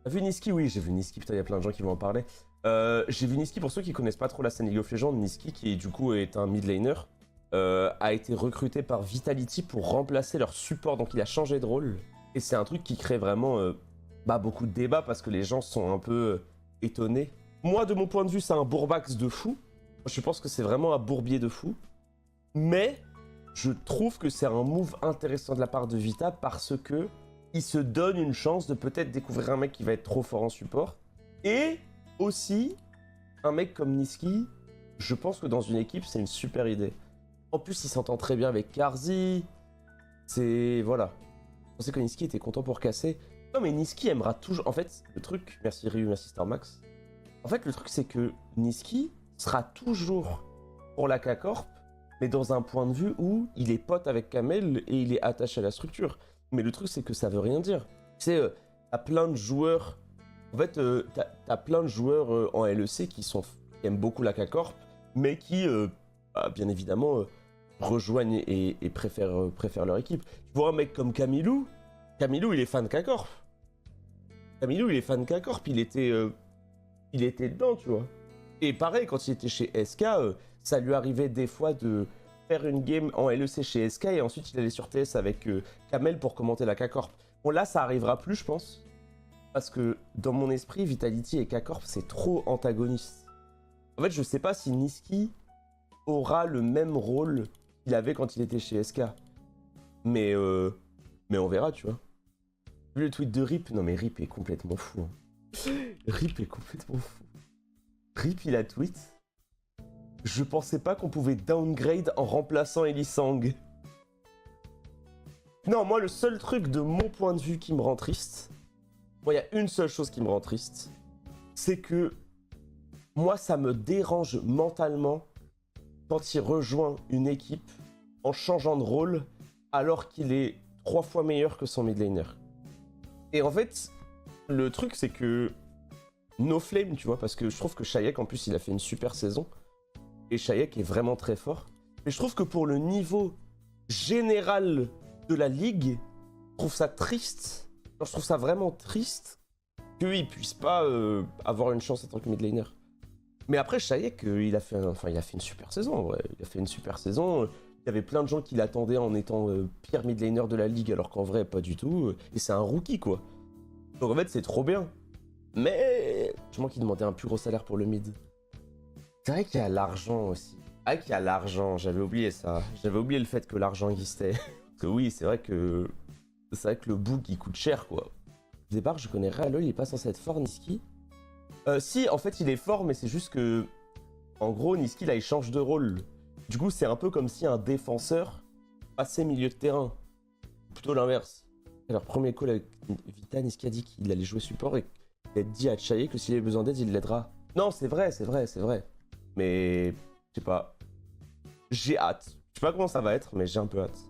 T'as vu Niski? Oui, j'ai vu Niski, putain, il y a plein de gens qui vont en parler. J'ai vu Niski, pour ceux qui connaissent pas trop la scène League of Legends, Niski, qui du coup est un mid laner, a été recruté par Vitality pour remplacer leur support, donc il a changé de rôle. Et c'est un truc qui crée vraiment beaucoup de débats parce que les gens sont un peu étonnés. Moi, de mon point de vue, c'est un bourbax de fou. Je pense que c'est vraiment un bourbier de fou. Mais je trouve que c'est un move intéressant de la part de Vita parce que il se donne une chance de peut-être découvrir un mec qui va être trop fort en support. Et aussi, un mec comme Niski, je pense que dans une équipe, c'est une super idée. En plus, il s'entend très bien avec Karzi. C'est... voilà. Je pensais que Niski était content pour casser. Non, mais Niski aimera toujours... En fait, le truc... Merci Ryu, merci Starmax. En fait, le truc, c'est que Niski sera toujours pour la K-Corp, mais dans un point de vue où il est pote avec Kamel et il est attaché à la structure. Mais le truc, c'est que ça veut rien dire. Tu sais, t'as plein de joueurs... En fait, t'as plein de joueurs en LEC qui aiment beaucoup la K-Corp, mais qui, bien évidemment, rejoignent et préfèrent leur équipe. Tu vois un mec comme Camilou, Camilou, il est fan K-Corp. Camilou, il est fan K-Corp, il était dedans, tu vois. Et pareil, quand il était chez SK, ça lui arrivait des fois de faire une game en LEC chez SK et ensuite il allait sur TS avec Kamel pour commenter la K-Corp. Bon, là, ça arrivera plus, je pense. Parce que dans mon esprit, Vitality et K-Corp, c'est trop antagoniste. En fait, je sais pas si Niski aura le même rôle qu'il avait quand il était chez SK. Mais on verra, tu vois. Vu le tweet de Rip, non mais Rip est complètement fou. Hein. Rip est complètement fou. Rip, il a tweet. Je pensais pas qu'on pouvait downgrade en remplaçant Elisang. Non, moi, le seul truc de mon point de vue qui me rend triste, moi, il y a une seule chose qui me rend triste, c'est que moi, ça me dérange mentalement quand il rejoint une équipe en changeant de rôle alors qu'il est 3 fois meilleur que son mid laner. Et en fait, le truc, c'est que NoFlame, tu vois, parce que je trouve que Shayek, en plus, il a fait une super saison. Et Shayek est vraiment très fort. Mais je trouve que pour le niveau général de la ligue, je trouve ça triste. Je trouve ça vraiment triste qu'il puisse pas avoir une chance en tant que mid laner. Mais après, Shayek, il a fait une super saison, en vrai. Il a fait une super saison. Il y avait plein de gens qui l'attendaient en étant pire mid laner de la ligue, alors qu'en vrai, pas du tout. Et c'est un rookie, quoi. Donc en fait, c'est trop bien. Mais je pense qu'il demandait un plus gros salaire pour le mid. C'est vrai qu'il y a l'argent aussi. Ah, qu'il y a l'argent, j'avais oublié ça. J'avais oublié le fait que l'argent existait. Parce que oui, c'est vrai que le book, il coûte cher, quoi. Au départ, je connais rien. Il est pas censé être fort, Niski. Si, en fait, il est fort, mais c'est juste que... En gros, Niski, là, il change de rôle. Du coup, c'est un peu comme si un défenseur passait milieu de terrain. Plutôt l'inverse. Alors, premier call avec Vita, Niski a dit qu'il allait jouer support et qu'il a dit à Chaye que s'il avait besoin d'aide, il l'aidera. Non, c'est vrai. Mais, je sais pas. J'ai hâte. Je sais pas comment ça va être, mais j'ai un peu hâte.